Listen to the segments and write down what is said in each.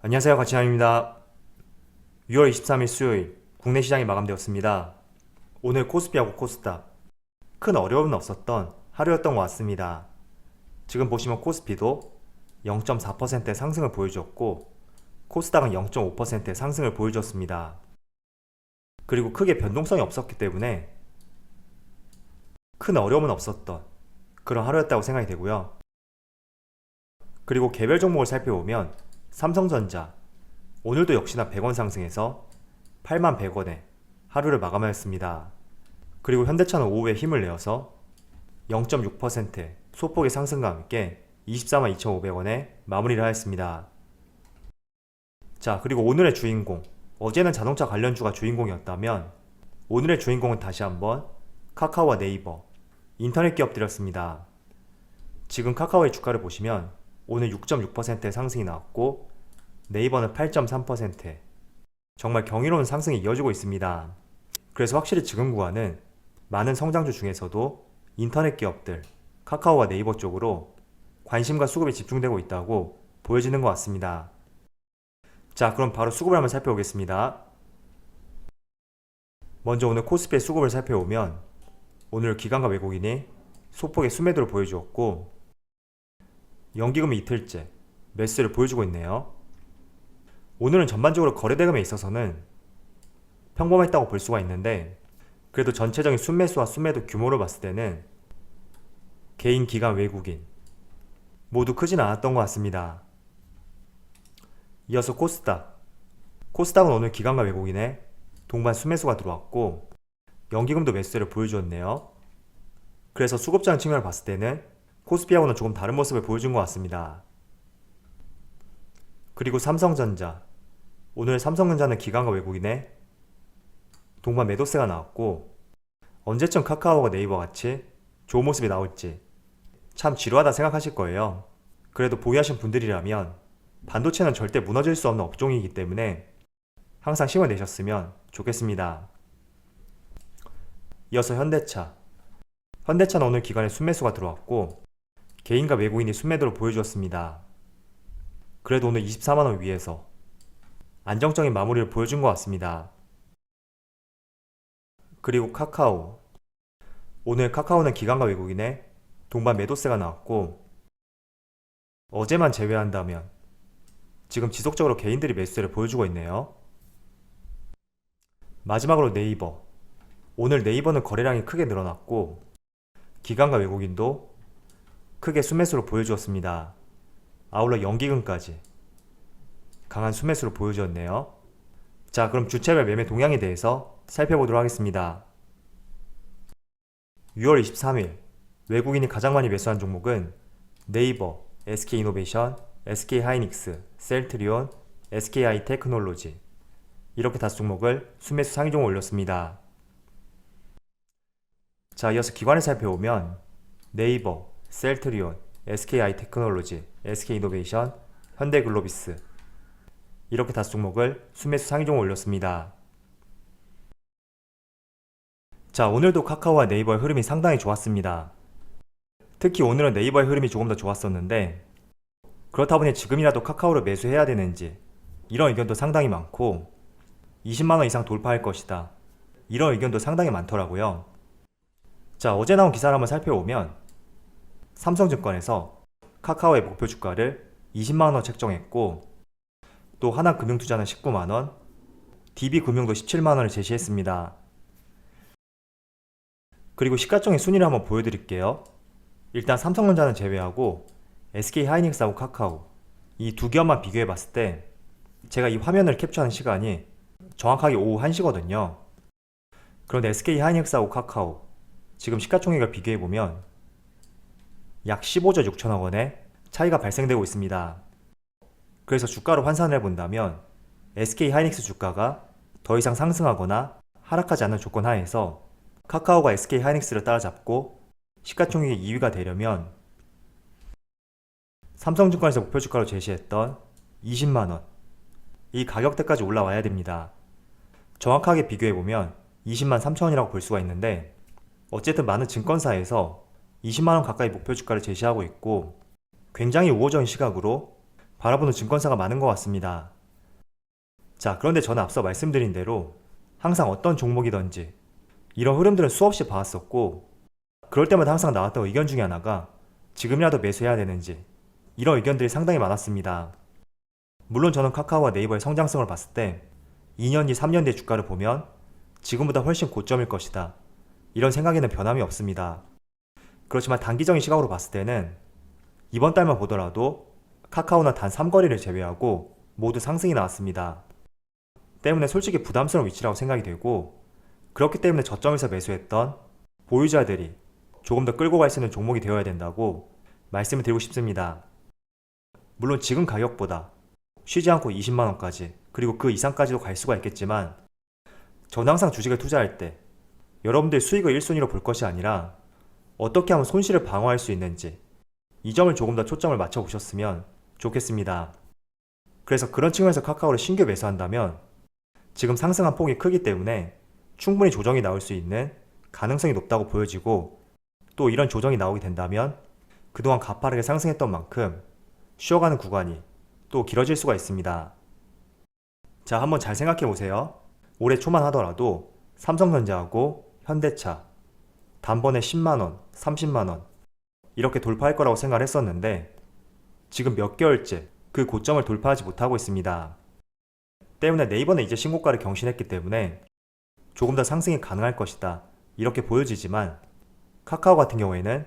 안녕하세요. 가치남입니다. 6월 23일 수요일 국내 시장이 마감되었습니다. 오늘 코스피하고 코스닥 큰 어려움은 없었던 하루였던 것 같습니다. 지금 보시면 코스피도 0.4%의 상승을 보여주었고 코스닥은 0.5%의 상승을 보여주었습니다. 그리고 크게 변동성이 없었기 때문에 큰 어려움은 없었던 그런 하루였다고 생각이 되고요. 그리고 개별 종목을 살펴보면 삼성전자 오늘도 역시나 100원 상승해서 81,100원에 하루를 마감하였습니다. 그리고 현대차는 오후에 힘을 내어서 0.6% 소폭의 상승과 함께 242,500원에 마무리를 하였습니다. 자, 그리고 오늘의 주인공, 어제는 자동차 관련주가 주인공이었다면 오늘의 주인공은 다시 한번 카카오와 네이버, 인터넷 기업들이었습니다. 지금 카카오의 주가를 보시면 오늘 6.6%의 상승이 나왔고 네이버는 8.3%, 정말 경이로운 상승이 이어지고 있습니다. 그래서 확실히 지금 구간은 많은 성장주 중에서도 인터넷 기업들, 카카오와 네이버 쪽으로 관심과 수급이 집중되고 있다고 보여지는 것 같습니다. 자, 그럼 바로 수급을 한번 살펴보겠습니다. 먼저 오늘 코스피의 수급을 살펴보면 오늘 기관과 외국인이 소폭의 순매도를 보여주었고 연기금이 이틀째 매수를 보여주고 있네요. 오늘은 전반적으로 거래대금에 있어서는 평범했다고 볼 수가 있는데 그래도 전체적인 순매수와 순매도 규모를 봤을 때는 개인, 기관, 외국인 모두 크진 않았던 것 같습니다. 이어서 코스닥은 오늘 기관과 외국인의 동반 순매수가 들어왔고 연기금도 매수세를 보여주었네요. 그래서 수급장 측면을 봤을 때는 코스피하고는 조금 다른 모습을 보여준 것 같습니다. 그리고 삼성전자, 오늘 삼성전자는 기관과 외국인의 동반 매도세가 나왔고 언제쯤 카카오와 네이버 같이 좋은 모습이 나올지 참 지루하다 생각하실 거예요. 그래도 보유하신 분들이라면 반도체는 절대 무너질 수 없는 업종이기 때문에 항상 힘을 내셨으면 좋겠습니다. 이어서 현대차는 오늘 기관에 순매수가 들어왔고 개인과 외국인이 순매도를 보여주었습니다. 그래도 오늘 24만원 위에서 안정적인 마무리를 보여준 것 같습니다. 그리고 카카오, 오늘 카카오는 기관과 외국인의 동반 매도세가 나왔고 어제만 제외한다면 지금 지속적으로 개인들이 매수세를 보여주고 있네요. 마지막으로 네이버, 오늘 네이버는 거래량이 크게 늘어났고 기관과 외국인도 크게 순매수를 보여주었습니다. 아울러 연기금까지 강한 순매수를 보여주었네요. 자, 그럼 주체별 매매 동향에 대해서 살펴보도록 하겠습니다. 6월 23일 외국인이 가장 많이 매수한 종목은 네이버, SK이노베이션, SK하이닉스, 셀트리온, SK하이테크놀로지 이렇게 5종목을 순매수 상위종을 올렸습니다. 자, 이어서 기관을 살펴보면 네이버, 셀트리온, SK하이테크놀로지, SK이노베이션, 현대글로비스 이렇게 5종목을 순매수 상위종을 올렸습니다. 자, 오늘도 카카오와 네이버의 흐름이 상당히 좋았습니다. 특히 오늘은 네이버의 흐름이 조금 더 좋았었는데 그렇다 보니 지금이라도 카카오를 매수해야 되는지 이런 의견도 상당히 많고 20만원 이상 돌파할 것이다 이런 의견도 상당히 많더라고요. 자, 어제 나온 기사를 한번 살펴보면 삼성증권에서 카카오의 목표 주가를 20만원 책정했고 또 하나금융투자는 19만원, DB금융도 17만원을 제시했습니다. 그리고 시가총액 순위를 한번 보여드릴게요. 일단 삼성전자는 제외하고 SK하이닉스하고 카카오 이 두 기업만 비교해 봤을 때 제가 이 화면을 캡처하는 시간이 정확하게 오후 1시거든요. 그런데 SK하이닉스하고 카카오 지금 시가총액을 비교해 보면 약 15조 6천억 원의 차이가 발생되고 있습니다. 그래서 주가로 환산을 해본다면 SK하이닉스 주가가 더 이상 상승하거나 하락하지 않는 조건 하에서 카카오가 SK하이닉스를 따라잡고 시가총액이 2위가 되려면 삼성증권에서 목표 주가로 제시했던 20만원 이 가격대까지 올라와야 됩니다. 정확하게 비교해보면 20만 3천원이라고 볼 수가 있는데 어쨌든 많은 증권사에서 20만원 가까이 목표 주가를 제시하고 있고 굉장히 우호적인 시각으로 바라보는 증권사가 많은 것 같습니다. 자, 그런데 저는 앞서 말씀드린 대로 항상 어떤 종목이든지 이런 흐름들은 수없이 봐왔었고, 그럴 때마다 항상 나왔던 의견 중에 하나가 지금이라도 매수해야 되는지, 이런 의견들이 상당히 많았습니다. 물론 저는 카카오와 네이버의 성장성을 봤을 때 2년 뒤, 3년 뒤의 주가를 보면 지금보다 훨씬 고점일 것이다, 이런 생각에는 변함이 없습니다. 그렇지만 단기적인 시각으로 봤을 때는 이번 달만 보더라도 카카오나 단 3거래를 제외하고 모두 상승이 나왔습니다. 때문에 솔직히 부담스러운 위치라고 생각이 되고, 그렇기 때문에 저점에서 매수했던 보유자들이 조금 더 끌고 갈 수 있는 종목이 되어야 된다고 말씀을 드리고 싶습니다. 물론 지금 가격보다 쉬지 않고 20만원까지, 그리고 그 이상까지도 갈 수가 있겠지만, 저는 항상 주식을 투자할 때 여러분들의 수익을 1순위로 볼 것이 아니라 어떻게 하면 손실을 방어할 수 있는지, 이 점을 조금 더 초점을 맞춰 보셨으면 좋겠습니다. 그래서 그런 측면에서 카카오를 신규 매수한다면 지금 상승한 폭이 크기 때문에 충분히 조정이 나올 수 있는 가능성이 높다고 보여지고, 또 이런 조정이 나오게 된다면 그동안 가파르게 상승했던 만큼 쉬어가는 구간이 또 길어질 수가 있습니다. 자, 한번 잘 생각해 보세요. 올해 초만 하더라도 삼성전자하고 현대차 단번에 10만원, 30만원 이렇게 돌파할 거라고 생각을 했었는데 지금 몇 개월째 그 고점을 돌파하지 못하고 있습니다. 때문에 네이버는 이제 신고가를 경신했기 때문에 조금 더 상승이 가능할 것이다, 이렇게 보여지지만, 카카오 같은 경우에는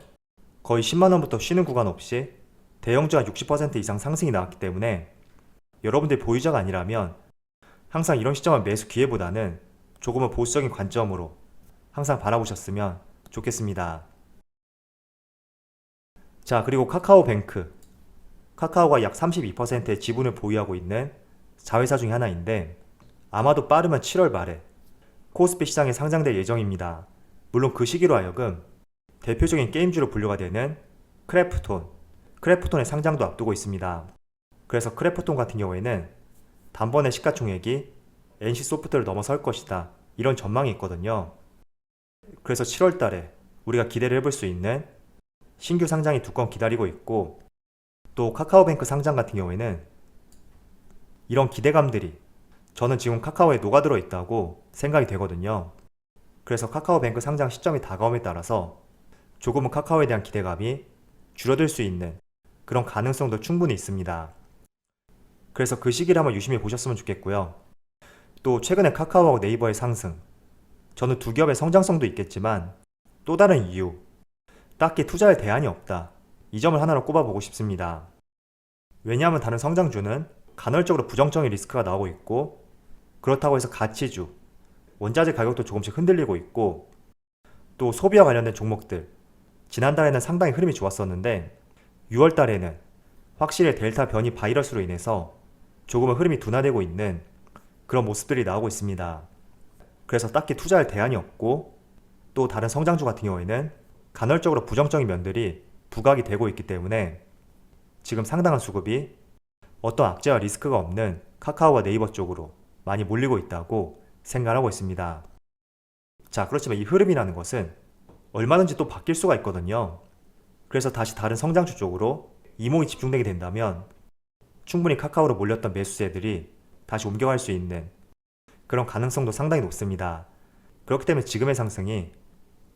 거의 10만원부터 쉬는 구간 없이 대형주가 60% 이상 상승이 나왔기 때문에 여러분들 보유자가 아니라면 항상 이런 시점은 매수 기회보다는 조금은 보수적인 관점으로 항상 바라보셨으면 좋겠습니다. 자, 그리고 카카오뱅크, 카카오가 약 32%의 지분을 보유하고 있는 자회사 중에 하나인데 아마도 빠르면 7월 말에 코스피 시장에 상장될 예정입니다. 물론 그 시기로 하여금 대표적인 게임주로 분류가 되는 크래프톤의 상장도 앞두고 있습니다. 그래서 크래프톤 같은 경우에는 단번에 시가총액이 NC소프트를 넘어설 것이다, 이런 전망이 있거든요. 그래서 7월 달에 우리가 기대를 해볼 수 있는 신규 상장이 두 건 기다리고 있고, 또 카카오뱅크 상장 같은 경우에는 이런 기대감들이 저는 지금 카카오에 녹아들어 있다고 생각이 되거든요. 그래서 카카오뱅크 상장 시점이 다가옴에 따라서 조금은 카카오에 대한 기대감이 줄어들 수 있는 그런 가능성도 충분히 있습니다. 그래서 그 시기를 한번 유심히 보셨으면 좋겠고요. 또 최근에 카카오하고 네이버의 상승, 저는 두 기업의 성장성도 있겠지만 또 다른 이유, 딱히 투자할 대안이 없다, 이 점을 하나로 꼽아보고 싶습니다. 왜냐하면 다른 성장주는 간헐적으로 부정적인 리스크가 나오고 있고, 그렇다고 해서 가치주, 원자재 가격도 조금씩 흔들리고 있고, 또 소비와 관련된 종목들, 지난달에는 상당히 흐름이 좋았었는데 6월달에는 확실히 델타 변이 바이러스로 인해서 조금은 흐름이 둔화되고 있는 그런 모습들이 나오고 있습니다. 그래서 딱히 투자할 대안이 없고, 또 다른 성장주 같은 경우에는 간헐적으로 부정적인 면들이 부각이 되고 있기 때문에 지금 상당한 수급이 어떤 악재와 리스크가 없는 카카오와 네이버 쪽으로 많이 몰리고 있다고 생각하고 있습니다. 자, 그렇지만 이 흐름이라는 것은 얼마든지 또 바뀔 수가 있거든요. 그래서 다시 다른 성장주 쪽으로 이목이 집중되게 된다면 충분히 카카오로 몰렸던 매수세들이 다시 옮겨갈 수 있는 그런 가능성도 상당히 높습니다. 그렇기 때문에 지금의 상승이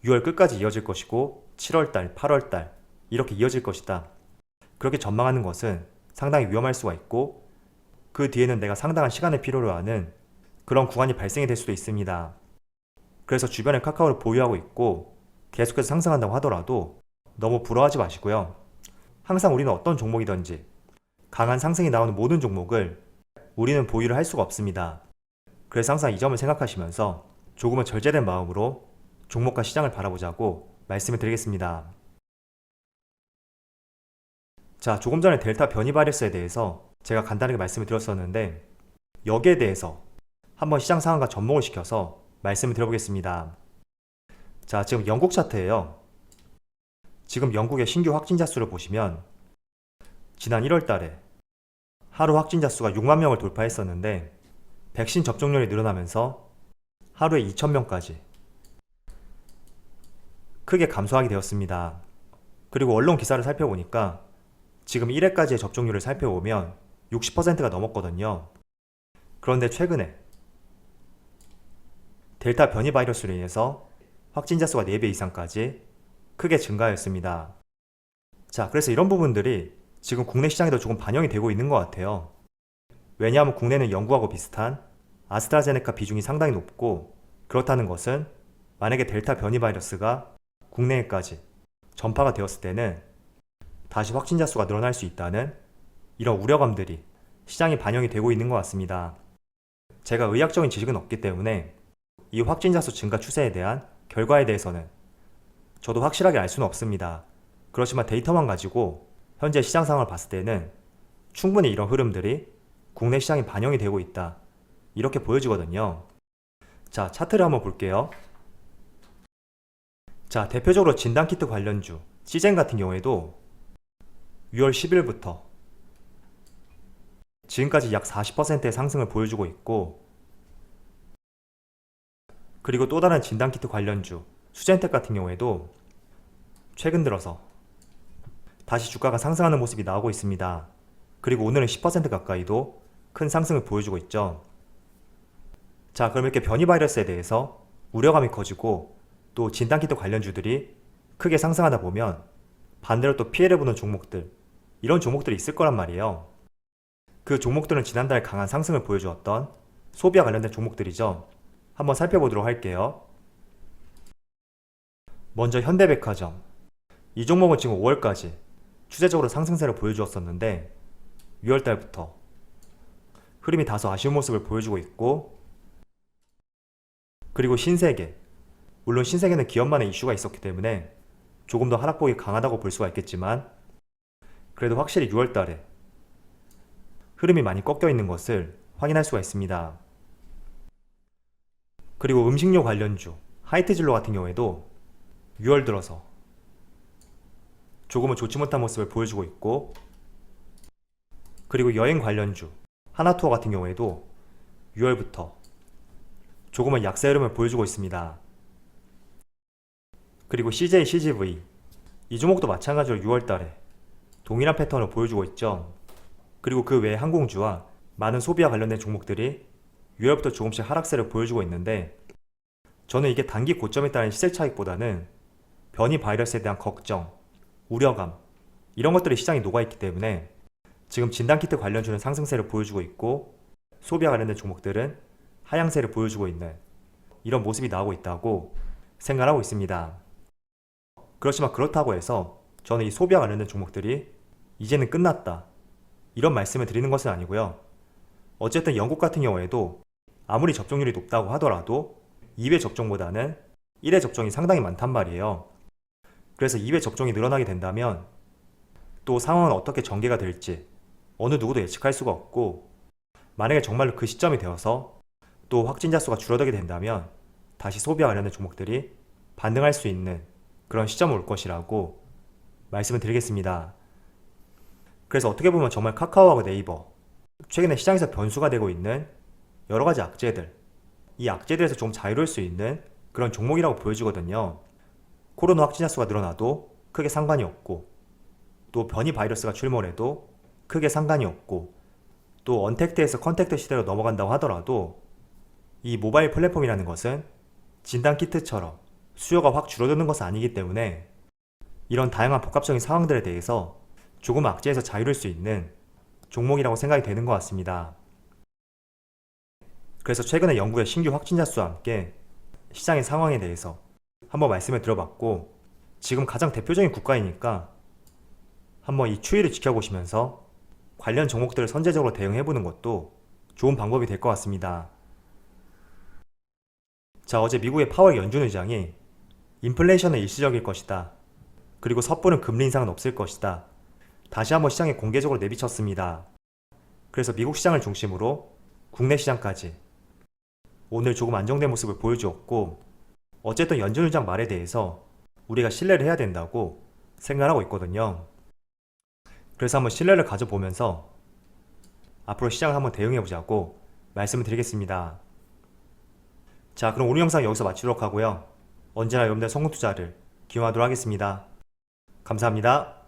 6월 끝까지 이어질 것이고 7월달, 8월달 이렇게 이어질 것이다, 그렇게 전망하는 것은 상당히 위험할 수가 있고, 그 뒤에는 내가 상당한 시간을 필요로 하는 그런 구간이 발생이 될 수도 있습니다. 그래서 주변에 카카오를 보유하고 있고 계속해서 상승한다고 하더라도 너무 부러워하지 마시고요. 항상 우리는 어떤 종목이든지 강한 상승이 나오는 모든 종목을 우리는 보유를 할 수가 없습니다. 그래서 항상 이 점을 생각하시면서 조금은 절제된 마음으로 종목과 시장을 바라보자고 말씀을 드리겠습니다. 자, 조금 전에 델타 변이 바이러스에 대해서 제가 간단하게 말씀을 드렸었는데 여기에 대해서 한번 시장 상황과 접목을 시켜서 말씀을 드려보겠습니다. 자, 지금 영국 차트예요. 지금 영국의 신규 확진자 수를 보시면 지난 1월 달에 하루 확진자 수가 6만 명을 돌파했었는데 백신 접종률이 늘어나면서 하루에 2,000명까지 크게 감소하게 되었습니다. 그리고 언론 기사를 살펴보니까 지금 1회까지의 접종률을 살펴보면 60%가 넘었거든요. 그런데 최근에 델타 변이 바이러스로 인해서 확진자 수가 4배 이상까지 크게 증가하였습니다. 자, 그래서 이런 부분들이 지금 국내 시장에도 조금 반영이 되고 있는 것 같아요. 왜냐하면 국내는 영국하고 비슷한 아스트라제네카 비중이 상당히 높고, 그렇다는 것은 만약에 델타 변이 바이러스가 국내에까지 전파가 되었을 때는 다시 확진자 수가 늘어날 수 있다는 이런 우려감들이 시장에 반영이 되고 있는 것 같습니다. 제가 의학적인 지식은 없기 때문에 이 확진자 수 증가 추세에 대한 결과에 대해서는 저도 확실하게 알 수는 없습니다. 그렇지만 데이터만 가지고 현재 시장 상황을 봤을 때는 충분히 이런 흐름들이 국내 시장에 반영이 되고 있다, 이렇게 보여지거든요. 자, 차트를 한번 볼게요. 자, 대표적으로 진단키트 관련주 시젠 같은 경우에도 6월 10일부터 지금까지 약 40%의 상승을 보여주고 있고, 그리고 또 다른 진단키트 관련주 수젠텍 같은 경우에도 최근 들어서 다시 주가가 상승하는 모습이 나오고 있습니다. 그리고 오늘은 10% 가까이도 큰 상승을 보여주고 있죠. 자, 그럼 이렇게 변이 바이러스에 대해서 우려감이 커지고 또 진단키트 관련주들이 크게 상승하다 보면 반대로 또 피해를 보는 종목들, 이런 종목들이 있을 거란 말이에요. 그 종목들은 지난달 강한 상승을 보여주었던 소비와 관련된 종목들이죠. 한번 살펴보도록 할게요. 먼저 현대백화점. 이 종목은 지금 5월까지 추세적으로 상승세를 보여주었었는데 6월달부터 흐름이 다소 아쉬운 모습을 보여주고 있고, 그리고 신세계. 물론 신세계는 기업만의 이슈가 있었기 때문에 조금 더 하락폭이 강하다고 볼 수가 있겠지만, 그래도 확실히 6월달에 흐름이 많이 꺾여 있는 것을 확인할 수가 있습니다. 그리고 음식료 관련주 하이트진로 같은 경우에도 6월 들어서 조금은 좋지 못한 모습을 보여주고 있고, 그리고 여행 관련주 하나투어 같은 경우에도 6월부터 조금은 약세 흐름을 보여주고 있습니다. 그리고 CJ, CGV 이 종목도 마찬가지로 6월달에 동일한 패턴을 보여주고 있죠. 그리고 그 외에 항공주와 많은 소비와 관련된 종목들이 6월부터 조금씩 하락세를 보여주고 있는데, 저는 이게 단기 고점에 따른 시세 차익보다는 변이 바이러스에 대한 걱정, 우려감, 이런 것들이 시장에 녹아있기 때문에 지금 진단키트 관련주는 상승세를 보여주고 있고, 소비와 관련된 종목들은 하향세를 보여주고 있는 이런 모습이 나오고 있다고 생각하고 있습니다. 그렇지만 그렇다고 해서 저는 이 소비와 관련된 종목들이 이제는 끝났다, 이런 말씀을 드리는 것은 아니고요. 어쨌든 영국 같은 경우에도 아무리 접종률이 높다고 하더라도 2회 접종보다는 1회 접종이 상당히 많단 말이에요. 그래서 2회 접종이 늘어나게 된다면 또 상황은 어떻게 전개가 될지 어느 누구도 예측할 수가 없고, 만약에 정말로 그 시점이 되어서 또 확진자 수가 줄어들게 된다면 다시 소비와 관련된 종목들이 반등할 수 있는 그런 시점이 올 것이라고 말씀을 드리겠습니다. 그래서 어떻게 보면 정말 카카오하고 네이버, 최근에 시장에서 변수가 되고 있는 여러가지 악재들, 이 악재들에서 좀 자유로울 수 있는 그런 종목이라고 보여지거든요. 코로나 확진자 수가 늘어나도 크게 상관이 없고, 또 변이 바이러스가 출몰해도 크게 상관이 없고, 또 언택트에서 컨택트 시대로 넘어간다고 하더라도 이 모바일 플랫폼이라는 것은 진단키트처럼 수요가 확 줄어드는 것은 아니기 때문에 이런 다양한 복합적인 상황들에 대해서 조금 악재에서 자유로울 수 있는 종목이라고 생각이 되는 것 같습니다. 그래서 최근에 영국의 신규 확진자 수와 함께 시장의 상황에 대해서 한번 말씀을 드려봤고, 지금 가장 대표적인 국가이니까 한번 이 추이를 지켜보시면서 관련 종목들을 선제적으로 대응해보는 것도 좋은 방법이 될 것 같습니다. 자, 어제 미국의 파월 연준 의장이 인플레이션은 일시적일 것이다, 그리고 섣부른 금리 인상은 없을 것이다, 다시 한번 시장에 공개적으로 내비쳤습니다. 그래서 미국 시장을 중심으로 국내 시장까지 오늘 조금 안정된 모습을 보여주었고, 어쨌든 연준 의장 말에 대해서 우리가 신뢰를 해야 된다고 생각하고 있거든요. 그래서 한번 신뢰를 가져보면서 앞으로 시장을 한번 대응해보자고 말씀을 드리겠습니다. 자, 그럼 오늘 영상 여기서 마치도록 하고요. 언제나 여러분들의 성공 투자를 기원하도록 하겠습니다. 감사합니다.